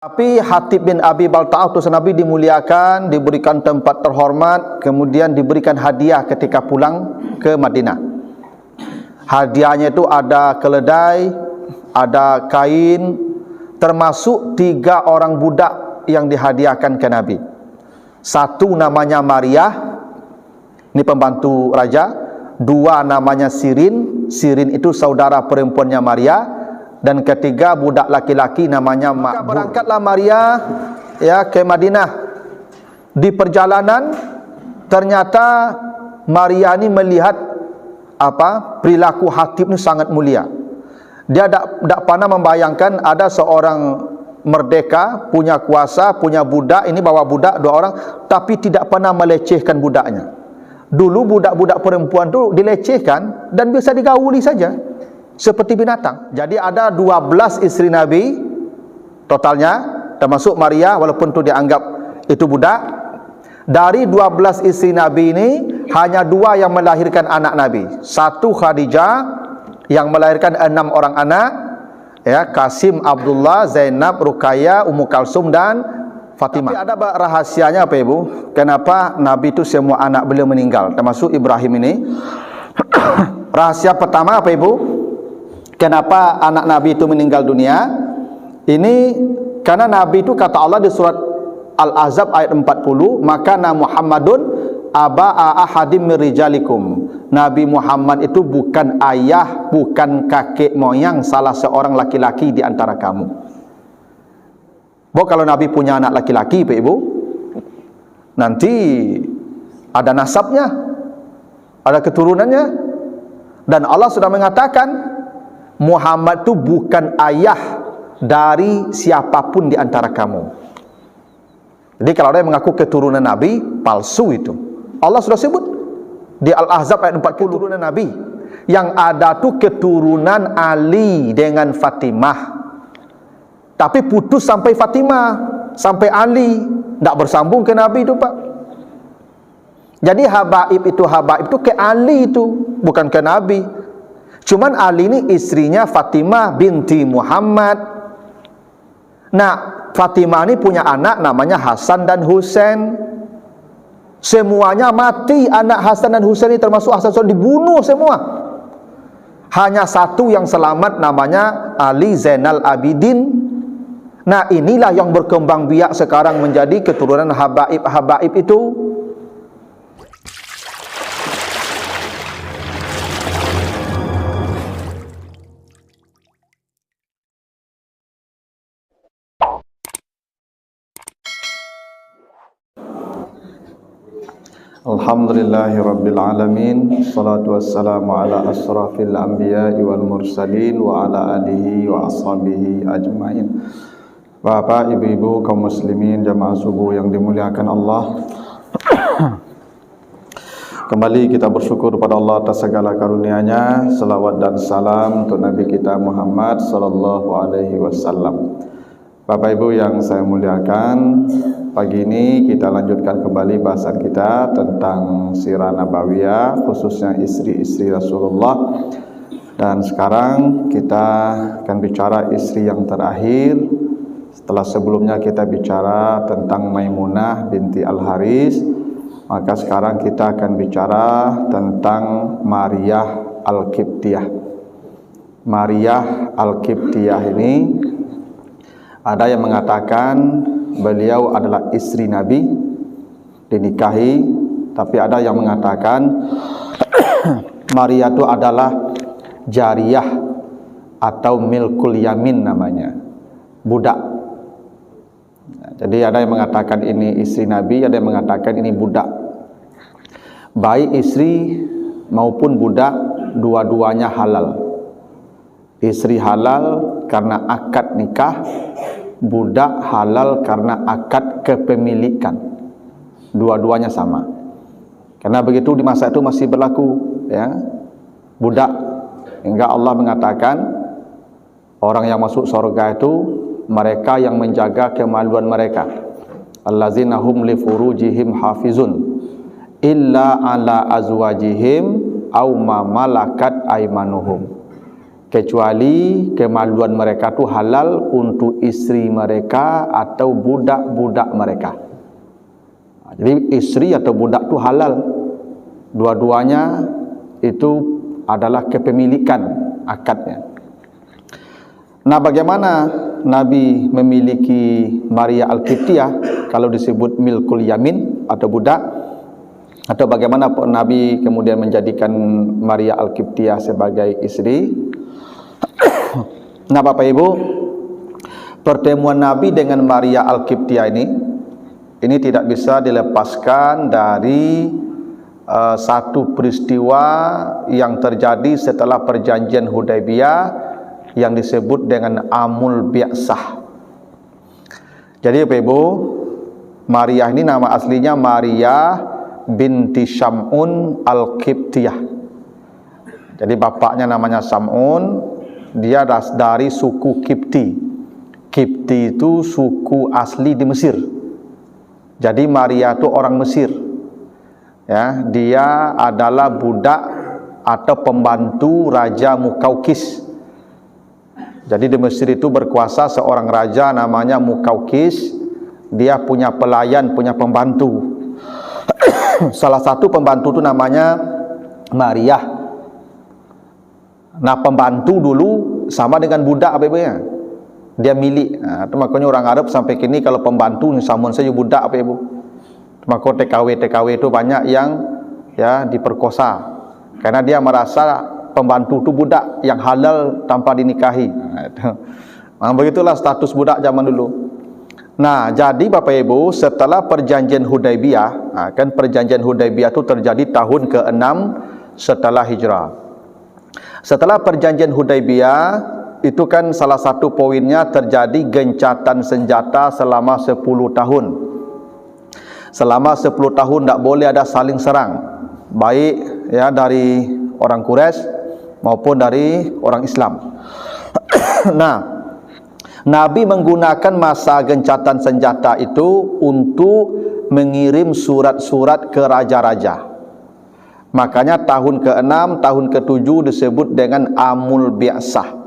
Tapi Hatib bin Abi Balta'ah utusan Nabi dimuliakan, diberikan tempat terhormat, kemudian diberikan hadiah ketika pulang ke Madinah. Hadiahnya itu ada keledai, ada kain, termasuk 3 orang budak yang dihadiahkan ke Nabi. Satu namanya Maria, ini pembantu raja. 2 namanya Sirin, Sirin itu saudara perempuannya Maria. Dan ketiga budak laki-laki namanya Makbul. Berangkatlah Maria ke Madinah. Di perjalanan ternyata Maria ini melihat perilaku Hatib ini sangat mulia. Dia tak pernah membayangkan ada seorang merdeka, punya kuasa, punya budak, ini bawa budak 2 orang, tapi tidak pernah melecehkan budaknya. Dulu budak-budak perempuan itu dilecehkan dan bisa digauli saja seperti binatang. Jadi ada 12 isteri Nabi totalnya, termasuk Maria, walaupun itu dianggap itu budak. Dari 12 isteri Nabi ini hanya 2 yang melahirkan anak Nabi. Satu Khadijah yang melahirkan 6 orang anak, Qasim, Abdullah, Zainab, Ruqayyah, Ummu Kalsum dan Fatimah. Tapi ada rahasianya apa Ibu? Kenapa Nabi itu semua anak beliau meninggal, termasuk Ibrahim ini? Rahasia pertama apa Ibu? Kenapa anak Nabi itu meninggal dunia? Ini karena Nabi itu kata Allah di surat Al-Ahzab ayat 40, maka Muhammadun aba'a ahadim mirijalikum. Nabi Muhammad itu bukan ayah, bukan kakek moyang salah seorang laki-laki di antara kamu. Kalau Nabi punya anak laki-laki, Pak Ibu, nanti ada nasabnya, ada keturunannya. Dan Allah sudah mengatakan Muhammad itu bukan ayah dari siapapun di antara kamu. Jadi kalau ada yang mengaku keturunan Nabi, palsu itu. Allah sudah sebut di Al-Ahzab ayat 40, keturunan Nabi. Yang ada tuh keturunan Ali dengan Fatimah. Tapi putus sampai Fatimah, sampai Ali, tidak bersambung ke Nabi itu, Pak. Jadi habaib itu ke Ali itu, bukan ke Nabi. Cuman Ali ini istrinya Fatimah binti Muhammad. Nah, Fatimah ini punya anak namanya Hasan dan Husain. Semuanya mati, anak Hasan dan Husain ini, termasuk Hasan dibunuh semua. Hanya satu yang selamat namanya Ali Zainal Abidin. Nah, inilah yang berkembang biak sekarang menjadi keturunan habaib itu. Alhamdulillahirrabbilalamin. Salatu wassalamu ala asrafil anbiya'i wal mursalin wa ala alihi wa ashabihi ajma'in. Bapak, ibu-ibu, kaum muslimin, jamaah subuh yang dimuliakan Allah. Kembali kita bersyukur kepada Allah atas segala karunia-Nya. Salawat dan salam untuk Nabi kita Muhammad sallallahu alaihi wasallam. Bapak Ibu yang saya muliakan, pagi ini kita lanjutkan kembali bahasan kita tentang sirah nabawiyah, khususnya istri-istri Rasulullah. Dan sekarang kita akan bicara istri yang terakhir. Setelah sebelumnya kita bicara tentang Maimunah binti Al-Haris, maka sekarang kita akan bicara tentang Maryah Al-Qibtiyah. Maryah Al-Qibtiyah ini ada yang mengatakan beliau adalah istri Nabi, dinikahi, tapi ada yang mengatakan Maryah itu adalah jariyah atau milkul yamin namanya, budak. Jadi ada yang mengatakan ini istri Nabi, ada yang mengatakan ini budak. Baik istri maupun budak, dua-duanya halal. Istri halal karena akad nikah, budak halal karena akad kepemilikan. Dua-duanya sama. Karena begitu di masa itu masih berlaku, budak. Hingga Allah mengatakan orang yang masuk surga itu mereka yang menjaga kemaluan mereka. Allazina hum li furujihim hafizun illa ala azwajihim aw ma malakat aymanuhum. kecuali kemaluan mereka tu halal untuk istri mereka atau budak-budak mereka. Jadi istri atau budak tu halal, dua-duanya itu adalah kepemilikan akadnya. Nah, bagaimana Nabi memiliki Maria Al-Qibtiyah kalau disebut milkul yamin atau budak, atau bagaimana Nabi kemudian menjadikan Maria Al-Qibtiyah sebagai istri? Nah, Bapak Ibu, pertemuan Nabi dengan Maria Al-Qibtiyah ini tidak bisa dilepaskan dari satu peristiwa yang terjadi setelah perjanjian Hudaibiyah yang disebut dengan Amul Bi'sah. Jadi Bapak Ibu, Maria ini nama aslinya Maria binti Syam'un Al-Qibtiyah. Jadi bapaknya namanya Syam'un, dia dari suku Qibti. Qibti itu suku asli di Mesir. Jadi Maria itu orang Mesir. Ya, dia adalah budak atau pembantu Raja Mukaukis. Jadi di Mesir itu berkuasa seorang raja namanya Mukaukis. Dia punya pelayan, punya pembantu. Salah satu pembantu itu namanya Maria. Nah, pembantu dulu sama dengan budak apa-apa. Dia milik. Nah, itu makanya orang Arab sampai kini kalau pembantu sama saja budak apa ibu. Maka TKW itu banyak yang ya diperkosa karena dia merasa pembantu itu budak yang halal tanpa dinikahi. Nah, begitulah status budak zaman dulu. Nah, jadi Bapak Ibu, setelah perjanjian Hudaibiyah, kan perjanjian Hudaibiyah itu terjadi tahun ke-6 setelah hijrah. Setelah perjanjian Hudaibiyah itu kan salah satu poinnya terjadi gencatan senjata selama 10 tahun. Selama 10 tahun tidak boleh ada saling serang, baik ya dari orang Quraisy maupun dari orang Islam. Nah, Nabi menggunakan masa gencatan senjata itu untuk mengirim surat-surat ke raja-raja. Makanya tahun ke-6, tahun ke-7 disebut dengan Amul Bi'sah.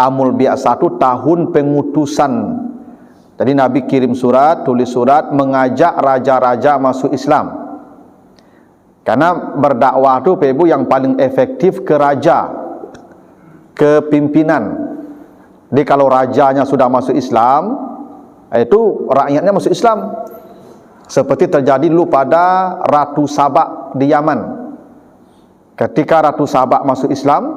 Amul Bi'sah itu tahun pengutusan. Jadi Nabi kirim surat, tulis surat mengajak raja-raja masuk Islam. Karena berdakwah itu Ibu yang paling efektif ke raja, ke pimpinan. Jadi kalau rajanya sudah masuk Islam, itu rakyatnya masuk Islam. Seperti terjadi dulu pada Ratu Sabak di Yaman. Ketika Ratu Sabak masuk Islam,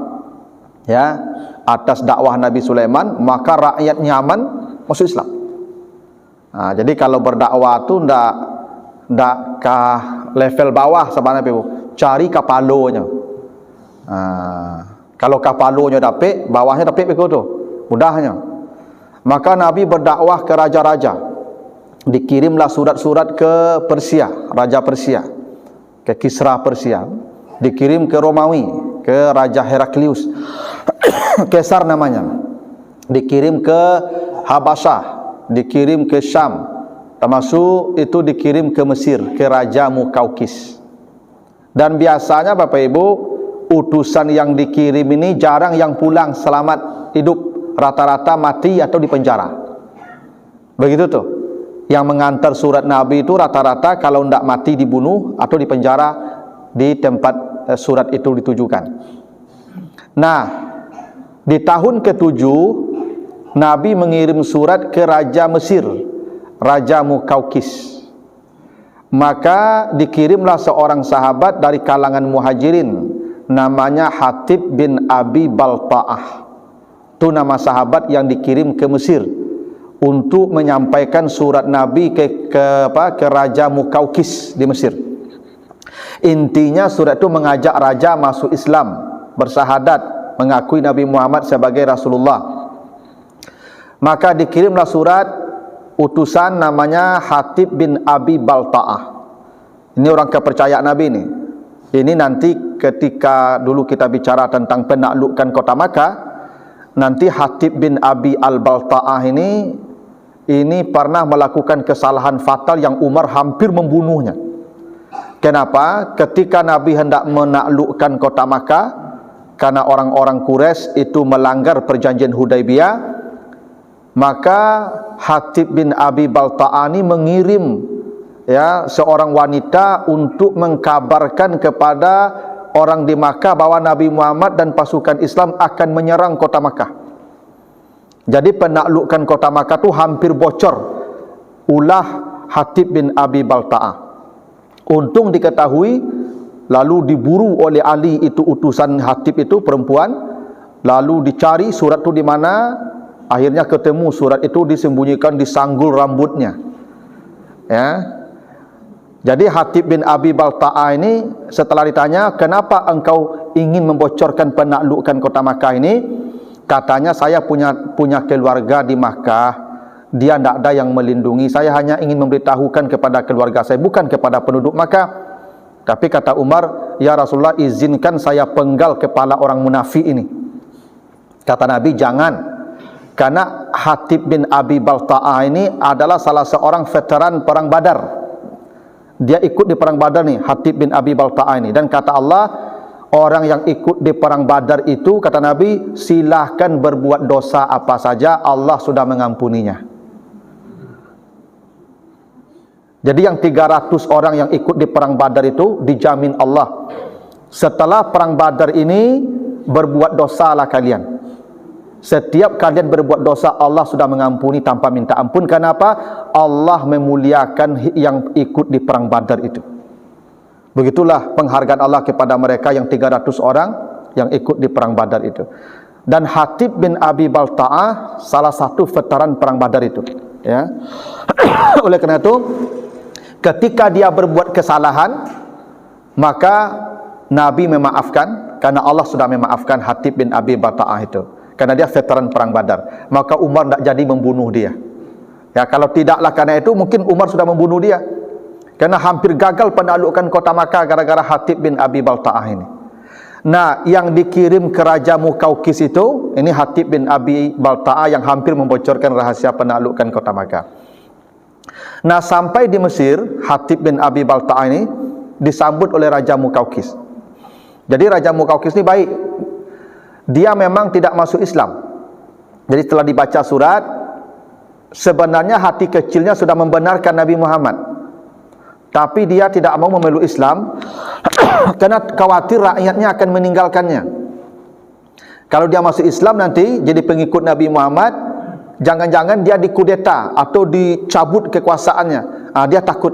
ya, atas dakwah Nabi Sulaiman, maka rakyat Yaman masuk Islam. Nah, jadi kalau berdakwah itu ndak ke level bawah sebenarnya Ibu, cari kapalonya. Kalau kapalonya dapat, bawahnya dapat begitu tuh, mudahnya. Maka Nabi berdakwah ke raja-raja. Dikirimlah surat-surat ke Persia, Raja Persia, ke Kisra Persia. Dikirim ke Romawi, ke Raja Heraklius, Kaisar namanya. Dikirim ke Habasyah, dikirim ke Syam, termasuk itu dikirim ke Mesir, ke Raja Mukaukis. Dan biasanya Bapak Ibu, utusan yang dikirim ini jarang yang pulang selamat hidup, rata-rata mati atau dipenjara. Begitu tuh. Yang mengantar surat Nabi itu rata-rata kalau tidak mati dibunuh atau dipenjara di tempat surat itu ditujukan. Nah, di tahun ke-7 Nabi mengirim surat ke Raja Mesir, Raja Mukaukis. Maka dikirimlah seorang sahabat dari kalangan muhajirin, namanya Hatib bin Abi Balta'ah. Itu nama sahabat yang dikirim ke Mesir untuk menyampaikan surat Nabi ke Raja Mukaukis di Mesir. Intinya surat itu mengajak raja masuk Islam, bersahadat, mengakui Nabi Muhammad sebagai Rasulullah. Maka dikirimlah surat utusan namanya Hatib bin Abi Balta'ah. Ini orang kepercayaan Nabi ini. Ini nanti ketika dulu kita bicara tentang penaklukan kota Makkah, nanti Hatib bin Abi al-Balta'ah ini pernah melakukan kesalahan fatal yang Umar hampir membunuhnya. Kenapa? Ketika Nabi hendak menaklukkan kota Makkah, karena orang-orang Quraisy itu melanggar perjanjian Hudaibiyah, maka Hatib bin Abi Balta'ah ini mengirim seorang wanita untuk mengkabarkan kepada orang di Makkah bahwa Nabi Muhammad dan pasukan Islam akan menyerang kota Makkah. Jadi penaklukan kota Makkah itu hampir bocor ulah Hatib bin Abi Balta'ah. Untung diketahui, lalu diburu oleh Ali, itu utusan Hatib itu perempuan, lalu dicari surat itu di mana. Akhirnya ketemu surat itu, disembunyikan di sanggul rambutnya. Jadi Hatib bin Abi Balta'ah ini setelah ditanya, kenapa engkau ingin membocorkan penaklukan kota Makkah ini? Katanya, saya punya keluarga di Makkah, dia tidak ada yang melindungi, saya hanya ingin memberitahukan kepada keluarga saya, bukan kepada penduduk Makkah. Tapi kata Umar, ya Rasulullah, izinkan saya penggal kepala orang munafik ini. Kata Nabi, jangan, karena Hatib bin Abi Balta'ah ini adalah salah seorang veteran perang Badar. Dia ikut di perang Badar nih, Hatib bin Abi Balta'ah ini. Dan kata Allah, orang yang ikut di perang Badar itu, kata Nabi, silahkan berbuat dosa apa saja, Allah sudah mengampuninya. Jadi yang 300 orang yang ikut di perang Badar itu dijamin Allah, setelah perang Badar ini berbuat dosalah kalian. Setiap kalian berbuat dosa, Allah sudah mengampuni tanpa minta ampun. Kenapa? Allah memuliakan yang ikut di perang Badar itu. Begitulah penghargaan Allah kepada mereka yang 300 orang yang ikut di perang Badar itu. Dan Hatib bin Abi Balta'ah salah satu veteran perang Badar itu. Oleh karena itu, ketika dia berbuat kesalahan, maka Nabi memaafkan, karena Allah sudah memaafkan Hatib bin Abi Balta'ah itu, karena dia veteran perang Badar. Maka Umar tidak jadi membunuh dia. Kalau tidaklah karena itu, mungkin Umar sudah membunuh dia, karena hampir gagal penaklukan kota Makkah gara-gara Hatib bin Abi Balta'ah ini. Nah, yang dikirim ke Raja Mukaukis itu, ini Hatib bin Abi Balta'ah yang hampir membocorkan rahasia penaklukan kota Makkah. Nah, sampai di Mesir, Hatib bin Abi Balta'ah ini disambut oleh Raja Mukaukis. Jadi Raja Mukaukis ini baik. Dia memang tidak masuk Islam. Jadi setelah dibaca surat, sebenarnya hati kecilnya sudah membenarkan Nabi Muhammad, tapi dia tidak mau memeluk Islam karena khawatir rakyatnya akan meninggalkannya. Kalau dia masuk Islam nanti jadi pengikut Nabi Muhammad, jangan-jangan dia dikudeta atau dicabut kekuasaannya. Dia takut.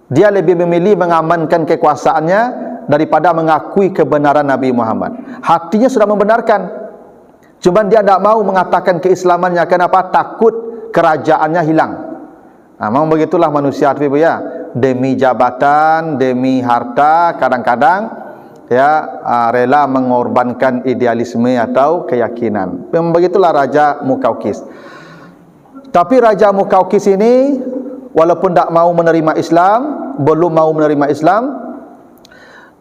Dia lebih memilih mengamankan kekuasaannya daripada mengakui kebenaran Nabi Muhammad. Hatinya sudah membenarkan, cuman dia tidak mau mengatakan keislamannya. Kenapa? Takut kerajaannya hilang. Memang begitulah manusia, Ibu ya. Demi jabatan, demi harta, kadang-kadang rela mengorbankan idealisme atau keyakinan. Memang begitulah Raja Mukaukis. Tapi Raja Mukaukis ini walaupun tidak mau menerima Islam, belum mau menerima Islam,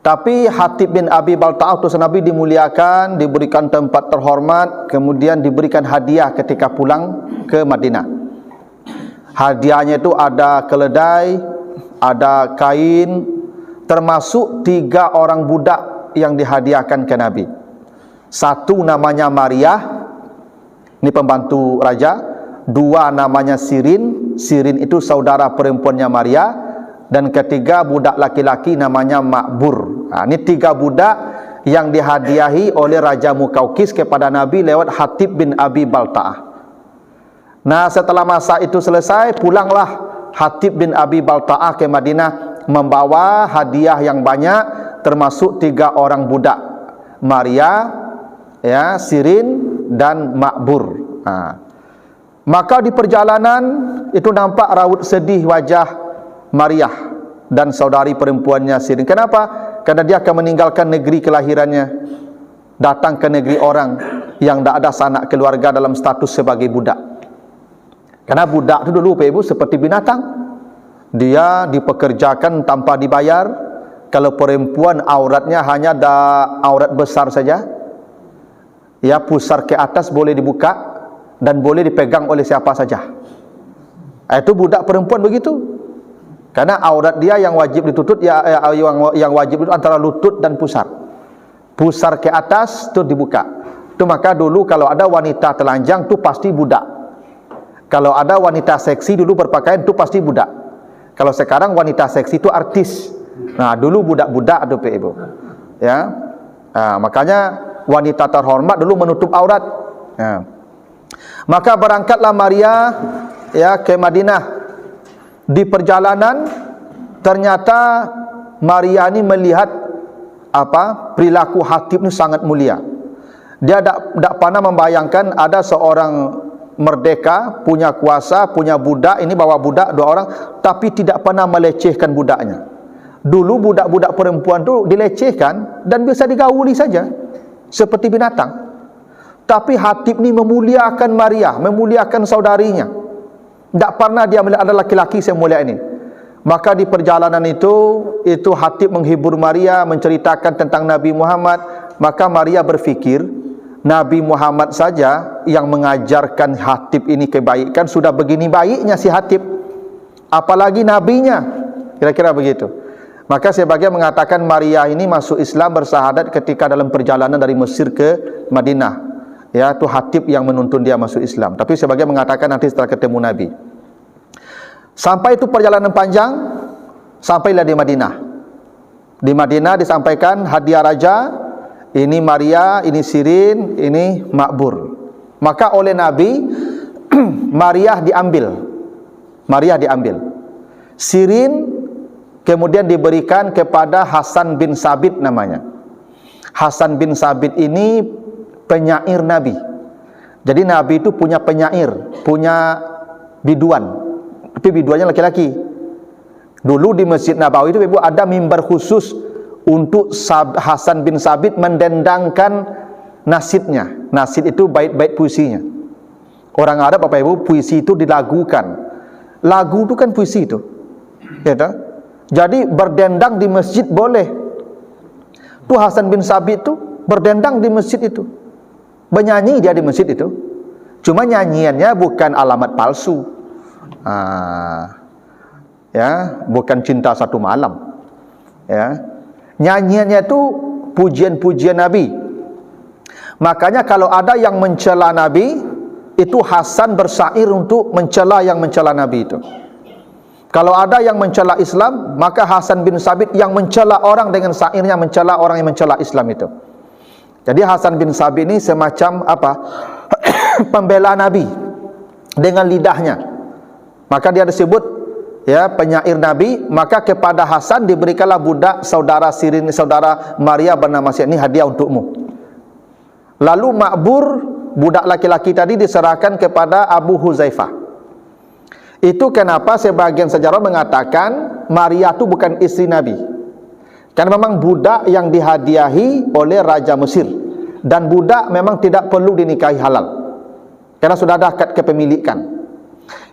tapi Hatib bin Abi Balta'ah utusan Nabi dimuliakan, diberikan tempat terhormat, kemudian diberikan hadiah ketika pulang ke Madinah. Hadiahnya itu ada keledai, ada kain, termasuk 3 orang budak yang dihadiahkan ke Nabi. Satu namanya Maria, ini pembantu raja. 2 namanya Sirin, Sirin itu saudara perempuannya Maria. Dan ketiga budak laki-laki namanya Makbur. Ini 3 budak yang dihadiahi oleh Raja Mukaukis kepada Nabi lewat Hatib bin Abi Balta'ah. Nah, setelah masa itu selesai, pulanglah Hatib bin Abi Balta'ah ke Madinah membawa hadiah yang banyak, termasuk 3 orang budak, Maria, Sirin dan Makbur. Maka di perjalanan itu nampak raut sedih wajah Maria dan saudari perempuannya Sirin. Kenapa? Karena dia akan meninggalkan negeri kelahirannya, datang ke negeri orang yang tidak ada sanak keluarga dalam status sebagai budak. Karena budak itu dulu Pak Ibu seperti binatang. Dia dipekerjakan tanpa dibayar. Kalau perempuan auratnya hanya ada aurat besar saja, pusar ke atas boleh dibuka dan boleh dipegang oleh siapa saja. Itu budak perempuan begitu. Karena aurat dia yang wajib ditutup, yang wajib itu antara lutut dan pusar. pusar ke atas tu dibuka. Tu maka dulu kalau ada wanita telanjang tu pasti budak. Kalau ada wanita seksi dulu berpakaian tu pasti budak. Kalau sekarang wanita seksi tu artis. Nah, dulu budak-budak tu Pak Ibu. Ya. Makanya wanita terhormat dulu menutup aurat. Ya. Maka berangkatlah Maria ya ke Madinah. Di perjalanan ternyata Maria ini melihat perilaku Hatib ini sangat mulia. Dia tak pernah membayangkan ada seorang merdeka, punya kuasa, punya budak, ini bawa budak 2 orang, tapi tidak pernah melecehkan budaknya. Dulu budak-budak perempuan tu dilecehkan dan biasa digauli saja seperti binatang. Tapi Hatib ni memuliakan Maria, memuliakan saudarinya. Tak pernah dia melihat ada laki-laki semulia ini. Maka di perjalanan itu Hatib menghibur Maria, menceritakan tentang Nabi Muhammad. Maka Maria berfikir, Nabi Muhammad saja yang mengajarkan Hatib ini kebaikan, sudah begini baiknya si Hatib, apalagi nabinya. Kira-kira begitu. Maka sebagian mengatakan Maria ini masuk Islam bersahadat ketika dalam perjalanan dari Mesir ke Madinah. Ya, itu Hatib yang menuntun dia masuk Islam. Tapi sebagian mengatakan nanti setelah ketemu Nabi. Sampai itu perjalanan panjang, sampailah di Madinah. Di Madinah disampaikan hadiah raja, ini Maria, ini Sirin, ini Makbur. Maka oleh Nabi Maria diambil. Maria diambil. Sirin kemudian diberikan kepada Hasan bin Sabit namanya. Hasan bin Sabit ini penyair Nabi. Jadi Nabi itu punya penyair, punya biduan. Tapi biduannya laki-laki. Dulu di Masjid Nabawi itu Ibu ada mimbar khusus untuk Hasan bin Sabit mendendangkan nasidnya. Nasid itu bait-bait puisinya. Orang Arab Bapak Ibu, puisi itu dilagukan. Lagu itu kan puisi itu. Ya tak? Jadi berdendang di masjid boleh. Tu Hasan bin Sabit itu berdendang di masjid itu. Bernyanyi dia di masjid itu. Cuma nyanyiannya bukan alamat palsu. Ya, bukan cinta satu malam. Ya. Nyanyiannya itu pujian-pujian Nabi. Makanya kalau ada yang mencela Nabi, itu Hasan bersair untuk mencela yang mencela Nabi itu. Kalau ada yang mencela Islam, maka Hasan bin Sabit yang mencela orang dengan sairnya mencela orang yang mencela Islam itu. Jadi Hasan bin Sabit ini semacam pembela Nabi dengan lidahnya. Maka dia disebut ya penyair Nabi. Maka kepada Hasan diberikanlah budak saudara Sirin, saudara Maria bernama Sirin, ini hadiah untukmu. Lalu Makbur, budak laki-laki tadi diserahkan kepada Abu Huzaifah. Itu kenapa sebagian sejarah mengatakan Maria itu bukan istri Nabi. Karena memang budak yang dihadiahi oleh Raja Mesir. Dan budak memang tidak perlu dinikahi halal. Karena sudah ada akad kepemilikan.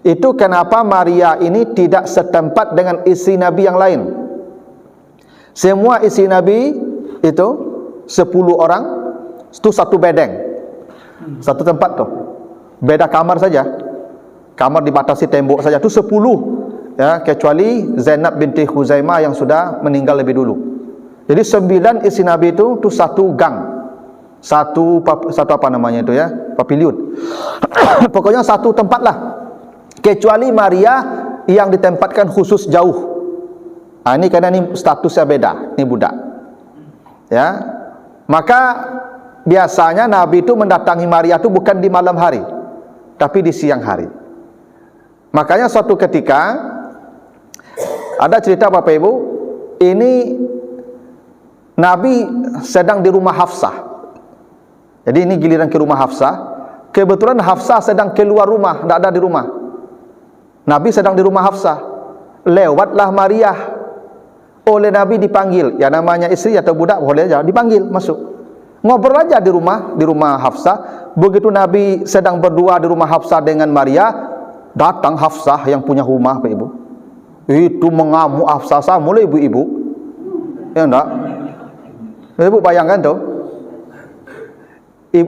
Itu kenapa Maria ini tidak setempat dengan istri Nabi yang lain. Semua istri Nabi itu 10 orang, itu satu bedeng. Satu tempat tuh. Beda kamar saja. Kamar dibatasi tembok saja. Itu 10. Ya, kecuali Zainab binti Khuzaimah yang sudah meninggal lebih dulu. Jadi 9 istri Nabi itu satu gang. Satu apa namanya itu ya? Papiliun. Pokoknya satu tempat lah. Kecuali Maria yang ditempatkan khusus jauh. Ini karena ini statusnya beda. Ini budak. Ya. Maka biasanya Nabi itu mendatangi Maria itu bukan di malam hari, tapi di siang hari. Makanya suatu ketika ada cerita Bapak Ibu, ini Nabi sedang di rumah Hafsah. Jadi ini giliran ke rumah Hafsah. Kebetulan Hafsah sedang keluar rumah, tidak ada di rumah. Nabi sedang di rumah Hafsah. Lewatlah Maria. Oleh Nabi dipanggil. Ya namanya istri atau budak boleh aja dipanggil masuk. Ngobrol aja di rumah Hafsah. Begitu Nabi sedang berdua di rumah Hafsah dengan Maria, datang Hafsah yang punya rumah Pak Ibu. Itu mengamuk Hafsah mulai ibu-ibu. Ya enggak? Ibu bayangkan tuh.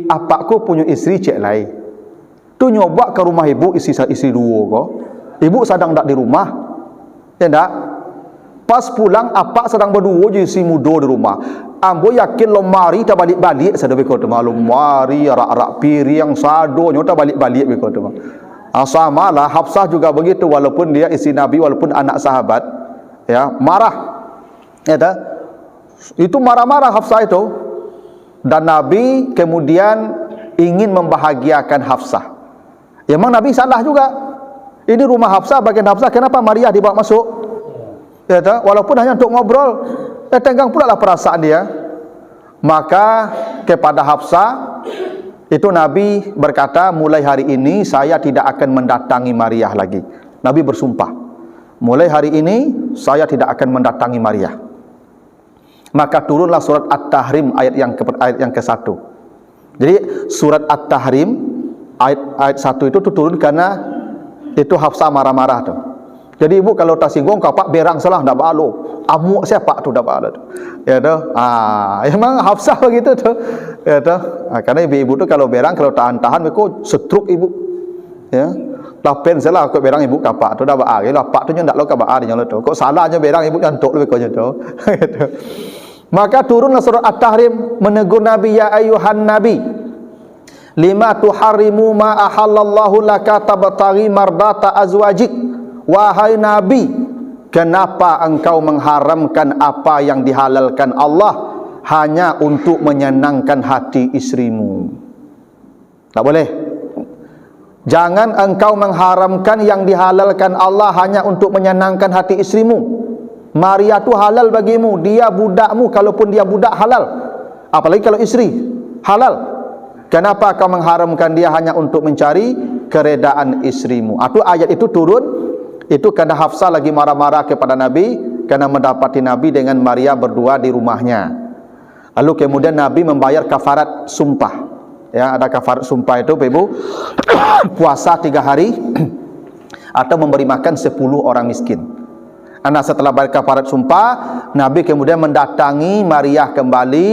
Apakku punya istri cek lain. Tu nyoba ke rumah ibu istri dua kok. Ibu sedang tak di rumah. Ya enggak? Pas pulang apak sedang berdua je si muda di rumah. ambo yakin lo mari ta balik-balik sada beko tu malum mari rak-rak piring sadonyo ta balik-balik beko tu. Samalah Hafsah juga begitu, walaupun dia isteri Nabi, walaupun anak sahabat, ya, marah. Ya tak? Itu marah-marah Hafsah itu. Dan Nabi kemudian ingin membahagiakan Hafsah. Ya, memang Nabi salah juga. Ini rumah Hafsah, bagian Hafsah, kenapa Maria dibawa masuk? Ya tak? Walaupun hanya untuk ngobrol, tenggang pula lah perasaan dia. Maka kepada Hafsah itu Nabi berkata, mulai hari ini saya tidak akan mendatangi Maria lagi. Nabi bersumpah, mulai hari ini saya tidak akan mendatangi Maria. Maka turunlah surat At-Tahrim ayat yang ke-1. Jadi surat At-Tahrim ayat 1 itu turun karena itu Hafsah marah-marah tu. Jadi ibu kalau tak singgung kapak berang salah ndak balo. Amuk siapa tu ndak balo tu. Ya tu. Memang Hafsah begitu tu. Ya tu. Karena ibu-ibu tu kalau berang kalau tahan-tahan mereka stroke ibu. Ya. Lapen salah kau berang ibu kapak tu dah ba ke lapak tu ndak lo kapak dia nyolo tu. Kok salahnya berang ibu nyantuk lebih kau tu. Gitu. Maka turunlah surat At-Tahrim menegur Nabi, ya ayuhan nabi lima tuharrimu ma ahallallahu laka tabtaghi mardata azwajik. Wahai Nabi, kenapa engkau mengharamkan apa yang dihalalkan Allah hanya untuk menyenangkan hati istrimu? Tak boleh. Jangan engkau mengharamkan yang dihalalkan Allah hanya untuk menyenangkan hati istrimu. Maria tu halal bagimu, dia budakmu, kalaupun dia budak halal. Apalagi kalau istri, halal. Kenapa kau mengharamkan dia hanya untuk mencari keredaan istrimu? Itu ayat itu turun. Itu karena Hafsah lagi marah-marah kepada Nabi karena mendapati Nabi dengan Maria berdua di rumahnya. Lalu kemudian Nabi membayar kafarat sumpah. Ya, ada kafarat sumpah itu Ibu, puasa 3 hari atau memberi makan 10 orang miskin. Karena setelah bayar kafarat sumpah, Nabi kemudian mendatangi Maria kembali,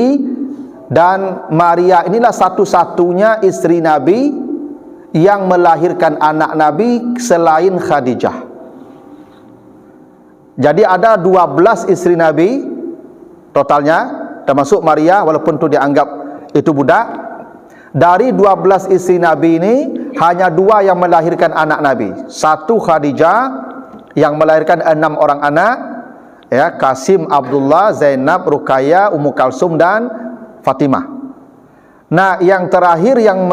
dan Maria inilah satu-satunya istri Nabi yang melahirkan anak Nabi selain Khadijah. Jadi ada 12 istri Nabi totalnya, termasuk Maria walaupun itu dianggap itu budak. Dari 12 istri Nabi ini hanya 2 yang melahirkan anak Nabi. Satu Khadijah yang melahirkan 6 orang anak, ya, Qasim, Abdullah, Zainab, Ruqayyah, Ummu Kalsum dan Fatimah. Nah, yang terakhir yang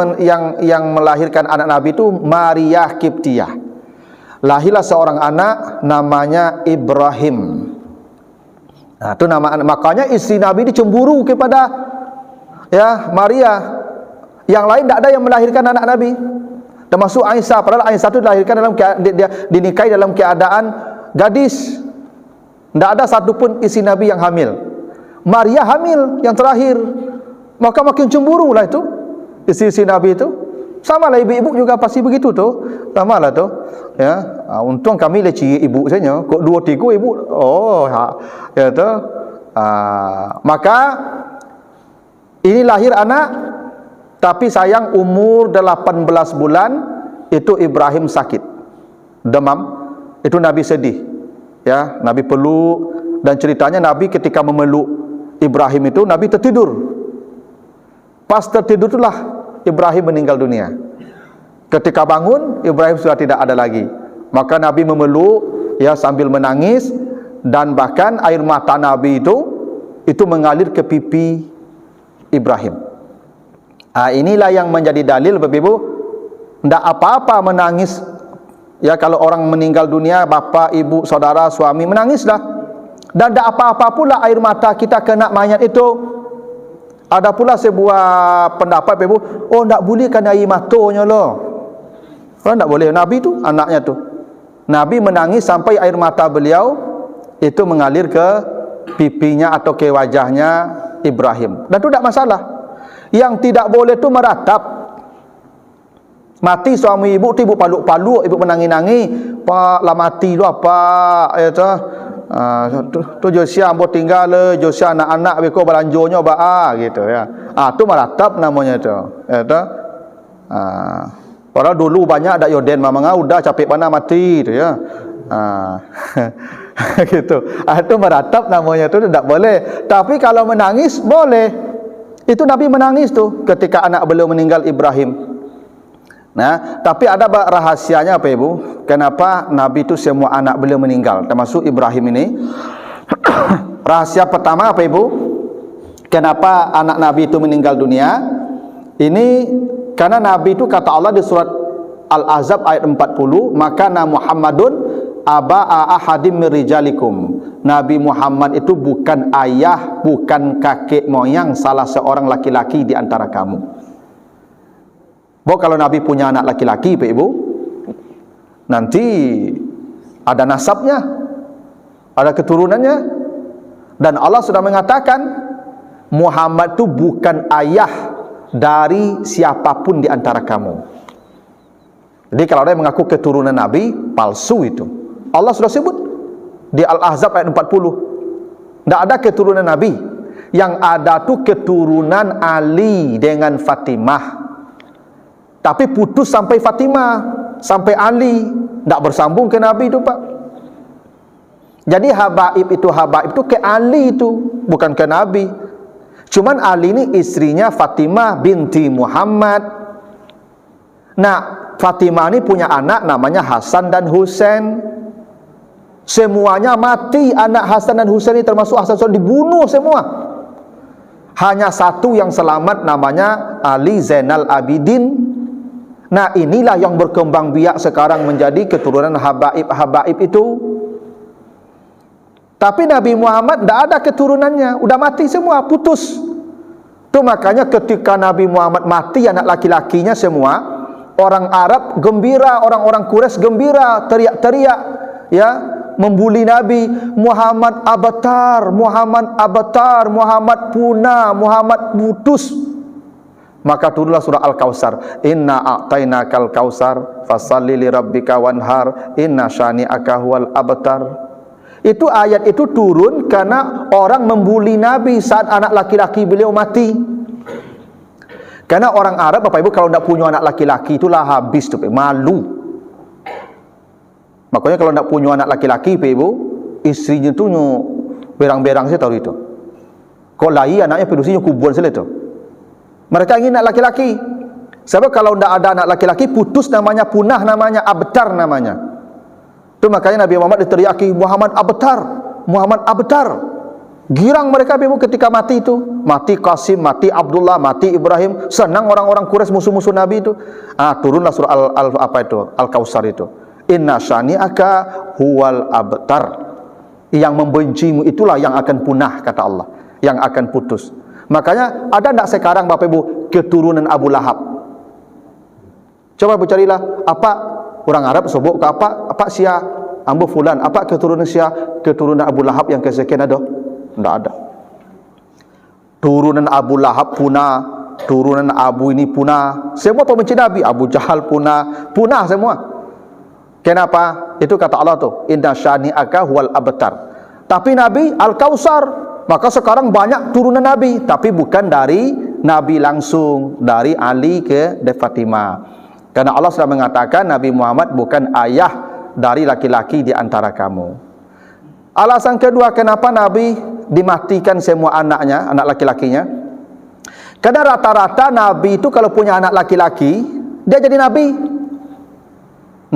melahirkan anak Nabi itu Maria Qibtiyah. Lahirlah seorang anak namanya Ibrahim. Nah, itu nama anak. Makanya istri Nabi dicemburu kepada ya Maria. Yang lain tidak ada yang melahirkan anak Nabi. Termasuk Aisyah. Padahal Aisyah itu dilahirkan dia dinikahi dalam keadaan gadis. Tidak ada satupun istri Nabi yang hamil. Maria hamil yang terakhir. Maka makin cemburulah itu istri-istri Nabi itu. Sama lah ibu-ibu juga pasti begitu tu. Sama lah tu. Ya, untung kami leci ibu saja. Kok 2-3 ibu. Ya tu. Maka ini lahir anak, tapi sayang umur 18 bulan itu Ibrahim sakit, demam. Itu Nabi sedih. Ya, Nabi peluk, dan ceritanya Nabi ketika memeluk Ibrahim itu Nabi tertidur. Pas tertidur itulah Ibrahim meninggal dunia. Ketika bangun, Ibrahim sudah tidak ada lagi. Maka Nabi memeluk, ya, sambil menangis, dan bahkan air mata Nabi itu mengalir ke pipi Ibrahim. Inilah yang menjadi dalil, Bapak Ibu, tidak apa-apa menangis. Ya, kalau orang meninggal dunia, bapa, ibu, saudara, suami, menangislah. Dan tidak apa-apa pula air mata kita kena mayat itu. Ada pula sebuah pendapat, Bapak Ibu, tidak boleh kena air matanya loh. Tidak boleh. Nabi tu, anaknya tu, Nabi menangis sampai air mata beliau itu mengalir ke pipinya atau ke wajahnya Ibrahim. Dan itu tidak masalah. Yang tidak boleh tu meratap. Mati suami ibu tu, ibu paluk-paluk, ibu menangi-nangi, pak lah mati lu apa, ya tu Josia ambo tinggal le, Josia anak-anak beko belanjonyo ba gitu ya. Tu meratap namanya tu. Ya tu. Padahal dulu banyak ada yoden mamanga udah capek mana mati tu ya. Gitu. Itu meratap namanya, itu tidak boleh. Tapi kalau menangis boleh. Itu Nabi menangis tuh ketika anak beliau meninggal, Ibrahim. Nah, tapi ada rahasianya apa Ibu? Kenapa Nabi itu semua anak beliau meninggal, termasuk Ibrahim ini? Rahasia pertama apa Ibu? Kenapa anak Nabi itu meninggal dunia? Ini karena Nabi itu kata Allah di surat Al-Ahzab ayat 40, maka Muhammadun aba'a ahadim mirijalikum. Nabi Muhammad itu bukan ayah, bukan kakek moyang salah seorang laki-laki di antara kamu. Kalau Nabi punya anak laki-laki, Pak Ibu, nanti ada nasabnya, ada keturunannya. Dan Allah sudah mengatakan Muhammad itu bukan ayah dari siapapun di antara kamu. Jadi kalau ada yang mengaku keturunan Nabi, palsu itu. Allah sudah sebut di Al-Ahzab ayat 40. Tidak ada keturunan Nabi. Yang ada tu keturunan Ali dengan Fatimah. Tapi putus sampai Fatimah, sampai Ali, tidak bersambung ke Nabi itu, Pak. Jadi habaib itu ke Ali itu, bukan ke Nabi. Cuman Ali ini istrinya Fatimah binti Muhammad. Nah, Fatimah ini punya anak namanya Hasan dan Husain. Semuanya mati, anak Hasan dan Husain ini termasuk Hasan dibunuh semua. Hanya satu yang selamat namanya Ali Zainal Abidin. Nah, inilah yang berkembang biak sekarang menjadi keturunan habaib itu. Tapi Nabi Muhammad tidak ada keturunannya, udah mati semua, putus. Itu makanya ketika Nabi Muhammad mati anak laki-lakinya semua, orang Arab gembira, orang-orang Quraisy gembira, teriak-teriak, ya, membuli Nabi. Muhammad abtar, Muhammad abtar, Muhammad punah, Muhammad putus. Maka turunlah surah Al-Kautsar. Inna a'tainakal kautsar fasalli li rabbika wanhar inna syani'aka huwal abtar. Itu ayat itu turun karena orang membuli Nabi saat anak laki-laki beliau mati. Karena orang Arab, Bapak Ibu, kalau tidak punya anak laki-laki itulah habis tuh, malu. Makanya kalau tidak punya anak laki-laki, Bapak Ibu, istrinya tuh berang-berang saya tahu itu. Kok lahi anaknya pedusinya kuburan sila itu. Mereka ingin anak laki-laki. Sebab kalau tidak ada anak laki-laki, putus namanya, punah namanya, abtar namanya. Itu makanya Nabi Muhammad diteriaki Muhammad abtar, Muhammad abtar. Girang mereka ketika mati itu. Mati Qasim, mati Abdullah, mati Ibrahim. Senang orang-orang Quraisy musuh-musuh Nabi itu. Turunlah surah Al-Kautsar itu. Inna syani'aka huwal abtar. Yang membencimu itulah yang akan punah, kata Allah, yang akan putus. Makanya ada tidak sekarang Bapak Ibu keturunan Abu Lahab? Coba carilah apa orang Arab sebut ke apa sia ambo fulan, apa keturunan sia, keturunan Abu Lahab yang kesekian ada? Tidak ada. Turunan Abu Lahab punah, turunan Abu ini punah. Semua pembenci Nabi, Abu Jahal punah semua. Kenapa? Itu kata Allah tuh, inna syani'aka huwal abtar. Tapi Nabi Al-Kautsar. Maka sekarang banyak turunan Nabi, tapi bukan dari Nabi langsung, dari Ali ke Fatimah. Karena Allah sudah mengatakan Nabi Muhammad bukan ayah dari laki-laki di antara kamu. Alasan kedua kenapa Nabi dimatikan semua anaknya, anak laki-lakinya. Karena rata-rata Nabi itu kalau punya anak laki-laki, dia jadi Nabi.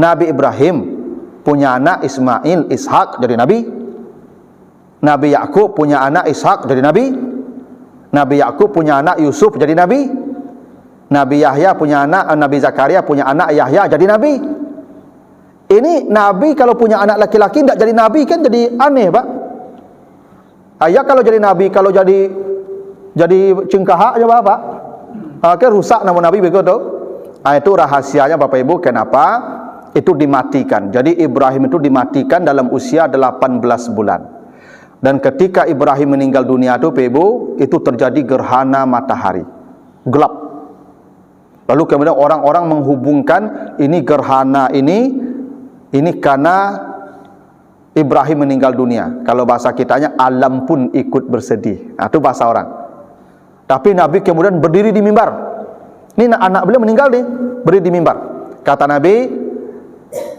Nabi Ibrahim punya anak Ismail, Ishak jadi Nabi. Nabi Yakub punya anak Ishak jadi Nabi. Nabi Yakub punya anak Yusuf jadi Nabi. Nabi Yahya punya anak, Nabi Zakaria punya anak Yahya jadi Nabi. Ini Nabi kalau punya anak laki-laki tidak jadi Nabi kan jadi aneh, Pak. Ayah kalau jadi Nabi, kalau jadi cengkahak aja Pak. Kan rusak nama Nabi begitu. Itu rahasianya Bapak Ibu kenapa itu dimatikan. Jadi Ibrahim itu dimatikan dalam usia 18 bulan. Dan ketika Ibrahim meninggal dunia itu, Ibu, itu terjadi gerhana matahari, gelap. Lalu kemudian orang-orang menghubungkan ini gerhana ini karena Ibrahim meninggal dunia. Kalau bahasa kitanya, alam pun ikut bersedih. Itu bahasa orang. Tapi Nabi kemudian berdiri di mimbar. Ini anak beliau meninggal nih, berdiri di mimbar. Kata Nabi,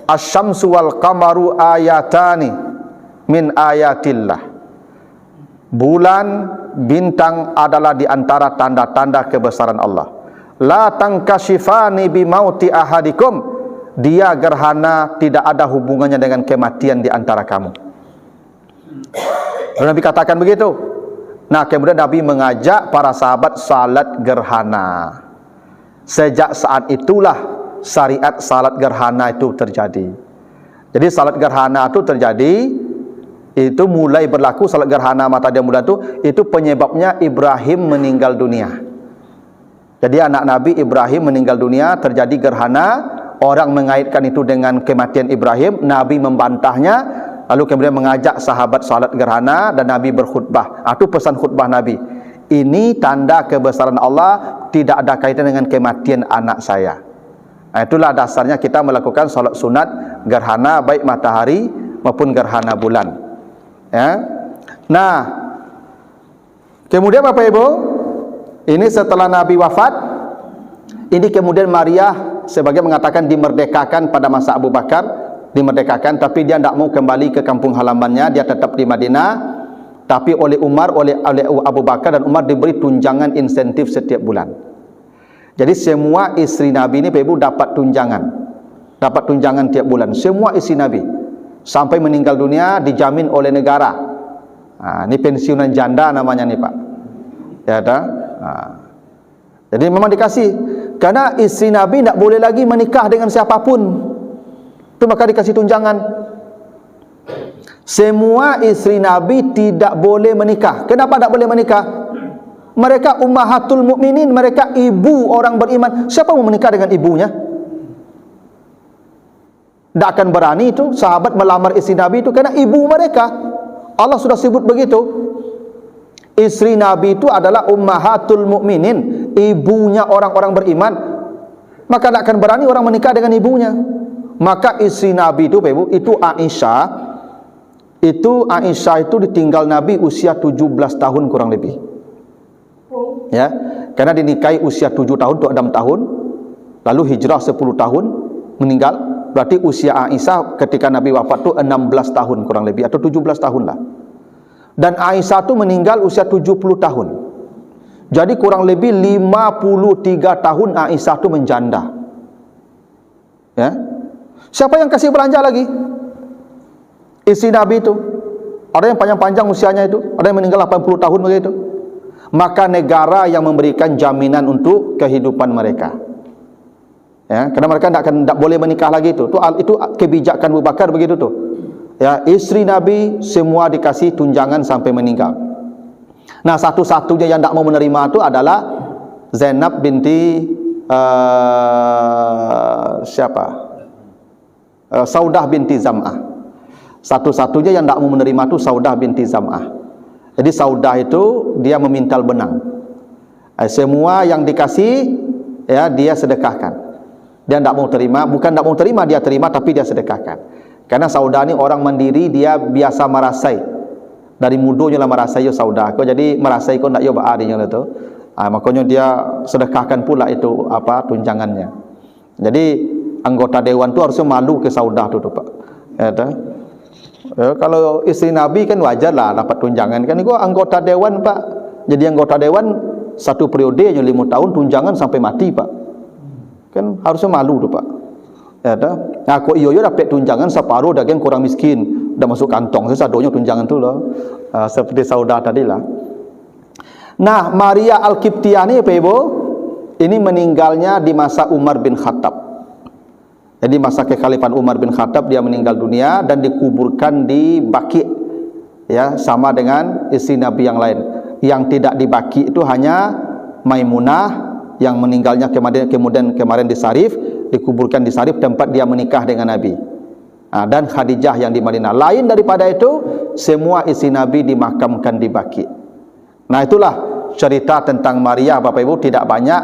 Asy-syamsu wal qamaru ayatani min ayatillah. Bulan, bintang adalah di antara tanda-tanda kebesaran Allah. La tankashifani bi mauti ahadikum. Dia gerhana tidak ada hubungannya dengan kematian di antara kamu. Nabi katakan begitu. Nah, kemudian Nabi mengajak para sahabat salat gerhana. Sejak saat itulah syariat salat gerhana itu terjadi. Jadi salat gerhana itu terjadi, itu mulai berlaku salat gerhana matahari bulan itu penyebabnya Ibrahim meninggal dunia. Jadi anak Nabi Ibrahim meninggal dunia, terjadi gerhana. Orang mengaitkan itu dengan kematian Ibrahim. Nabi membantahnya, lalu kemudian mengajak sahabat salat gerhana dan Nabi berkhutbah. Itu pesan khutbah Nabi. Ini tanda kebesaran Allah, tidak ada kaitan dengan kematian anak saya. Itulah dasarnya kita melakukan salat sunat gerhana, baik matahari maupun gerhana bulan. Ya. Nah, kemudian Bapak Ibu, ini setelah Nabi wafat, ini kemudian Maria sebagai mengatakan dimerdekakan pada masa Abu Bakar, dimerdekakan, tapi dia tidak mau kembali ke kampung halamannya, dia tetap di Madinah. Tapi oleh Umar, oleh Abu Bakar dan Umar diberi tunjangan insentif setiap bulan. Jadi semua istri Nabi ini Ibu dapat tunjangan tiap bulan. Semua istri Nabi sampai meninggal dunia dijamin oleh negara. Ini pensiunan janda namanya nih Pak. Ya dah. Jadi memang dikasih, karena istri Nabi tidak boleh lagi menikah dengan siapapun. Itu maka dikasih tunjangan. Semua istri Nabi tidak boleh menikah. Kenapa tidak boleh menikah? Mereka ummahatul mukminin, mereka ibu orang beriman. Siapa mau menikah dengan ibunya? Tidak akan berani itu sahabat melamar istri Nabi itu, karena ibu mereka. Allah sudah sebut begitu. Istri Nabi itu adalah ummahatul mukminin, ibunya orang-orang beriman. Maka tidak akan berani orang menikah dengan ibunya. Maka istri Nabi itu Ibu, itu Aisyah. Aisyah itu ditinggal Nabi usia 17 tahun kurang lebih. Ya, karena dinikahi usia 7 tahun atau 6 tahun, lalu hijrah 10 tahun, meninggal. Berarti usia Aisyah ketika Nabi wafat itu 16 tahun kurang lebih, atau 17 tahun lah. Dan Aisyah itu meninggal usia 70 tahun. Jadi kurang lebih 53 tahun Aisyah itu menjanda. Ya. Siapa yang kasih belanja lagi? Istri Nabi itu. Ada yang panjang-panjang usianya itu, ada yang meninggal 80 tahun begitu. Maka negara yang memberikan jaminan untuk kehidupan mereka. Ya, karena mereka tidak boleh menikah lagi itu. Itu kebijakan Abu Bakar begitu tuh. Ya, istri Nabi semua dikasih tunjangan sampai meninggal. Nah, satu-satunya yang tidak mau menerima itu adalah Zainab binti Saudah binti Zam'ah. Satu-satunya yang tidak mau menerima itu Saudah binti Zam'ah. Jadi Saudah itu dia memintal benang. Semua yang dikasih ya dia sedekahkan. Dia tidak mau terima, bukan tidak mau terima, dia terima tapi dia sedekahkan. Karena Saudah ini orang mandiri, dia biasa merasai. Dari mudonya lah merasai yo Saudah. Kau jadi merasai kau nak yo baadinya itu. Makanya dia sedekahkan pula itu tunjangannya. Jadi anggota dewan tu harusnya malu ke Saudah tu Pak. Ya, kalau istri Nabi kan wajar lah dapat tunjangan. Kan itu anggota dewan Pak. Jadi anggota dewan satu periode hanya 5 tahun, tunjangan sampai mati Pak. Kan harusnya malu tu Pak. Ya dah. Nah, kok iyo dapat tunjangan separuh daging kurang miskin, dah masuk kantong sesadonya tunjangan tu loh. Seperti Saudah tadi lah. Nah, Maria Al-Qibtiyah ni Ibu, ini meninggalnya di masa Umar bin Khattab. Jadi masa kekhalifahan Umar bin Khattab dia meninggal dunia dan dikuburkan di Baqi. Ya, sama dengan istri Nabi yang lain. Yang tidak di Baqi itu hanya Maimunah yang meninggalnya kemudian kemarin di Sarif, dikuburkan di Sarif tempat dia menikah dengan Nabi. Dan Khadijah yang di Madinah. Lain daripada itu, semua istri Nabi dimakamkan di Baqi. Nah, itulah cerita tentang Maria Bapak Ibu, tidak banyak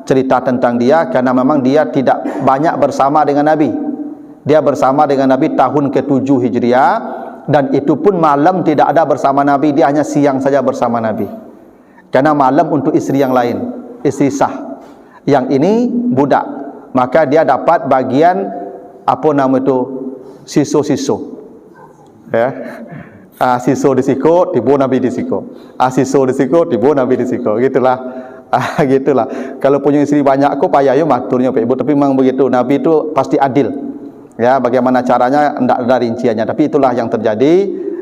cerita tentang dia karena memang dia tidak banyak bersama dengan Nabi. Dia bersama dengan Nabi tahun ke-7 Hijriah dan itu pun malam tidak ada bersama Nabi, dia hanya siang saja bersama Nabi. Karena malam untuk istri yang lain, istri sah. Yang ini budak. Maka dia dapat bagian apa nama itu, siso-siso. Ya. Siso disiko, tiba Nabi disiko. Siso disiko, tiba Nabi disiko. Gitulah. Gitulah. Kalau punya istri banyak kok payah yo maturnya Pak Ibu, tapi memang begitu. Nabi itu pasti adil. Ya, bagaimana caranya enggak ada rinciannya, tapi itulah yang terjadi.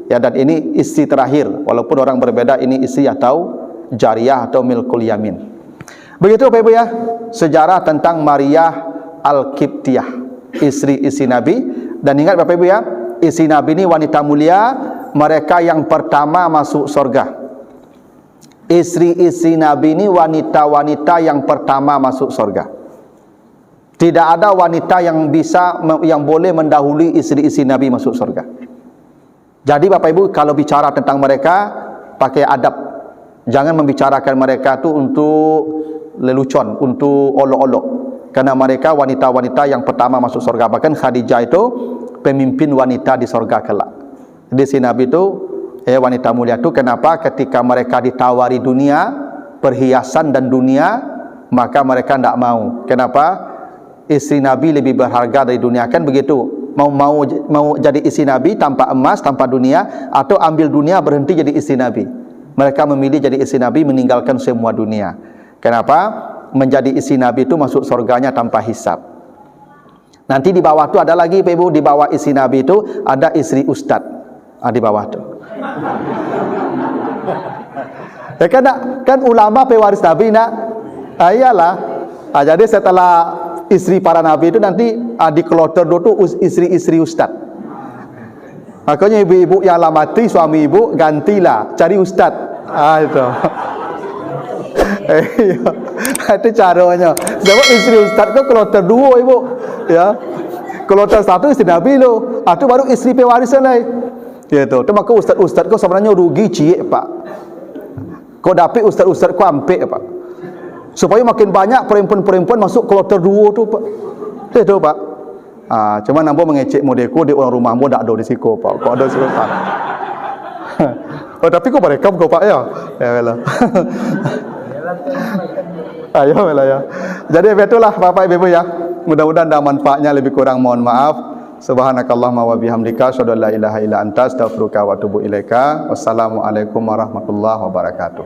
Ya, dan ini istri terakhir. Walaupun orang berbeda, ini istri atau jariyah atau milkul yamin. Begitu Pak Ibu ya, sejarah tentang Maria Al-Qibtiyah, istri Nabi. Dan ingat Bapak Ibu ya, istri Nabi ini wanita mulia, mereka yang pertama masuk surga. Istri-istri Nabi ini wanita-wanita yang pertama masuk surga. Tidak ada wanita yang boleh mendahului istri-istri Nabi masuk surga. Jadi Bapak Ibu kalau bicara tentang mereka pakai adab. Jangan membicarakan mereka tu untuk lelucon, untuk olok-olok. Karena mereka wanita-wanita yang pertama masuk surga. Bahkan Khadijah itu pemimpin wanita di surga kelak. Jadi si Nabi itu wanita mulia itu kenapa ketika mereka ditawari dunia, perhiasan dan dunia, maka mereka tidak mau. Kenapa? Istri Nabi lebih berharga dari dunia, kan begitu. Mau jadi istri Nabi tanpa emas, tanpa dunia, atau ambil dunia berhenti jadi istri Nabi. Mereka memilih jadi istri Nabi meninggalkan semua dunia. Kenapa? Menjadi istri Nabi itu masuk surganya tanpa hisab. Nanti di bawah itu ada lagi Pak Ibu, di bawah istri Nabi itu ada istri ustad. Di bawah tu. Ya kan ulama pewaris Nabi nak. Iyalah. Jadi setelah istri para Nabi itu nanti di kloter tu istri-istri ustad. Makanya ibu-ibu yang lah mati suami ibu gantilah cari ustad. Itu. Itu caranya. Sebab istri ustad kau kloter 2 ibu. Ya. Kloter 1 istri Nabi lo. Itu baru istri pewarisan lain. Gitu. Tu maka ustaz-ustaz kau sebenarnya rugi cik Pak. Kau dapat ustaz-ustaz kau ampek Pak. Supaya makin banyak perempuan-perempuan masuk kloter 2 tu Pak. Itu Pak. Cuma nampak mengecek modeku di orang rumah mu dak ada di siko Pak. Kau ada siko Pak. Tapi kau merekam kau Pak ya. Ya belah. Ayo belah ya. Jadi betulah Bapak Ibu ya. Mudah-mudahan ada manfaatnya, lebih kurang mohon maaf. Subhanakallahumma wa bihamdika asyhadu an la ilaha illa anta astaghfiruka wa atubu ilaika. Wassalamualaikum warahmatullahi wabarakatuh.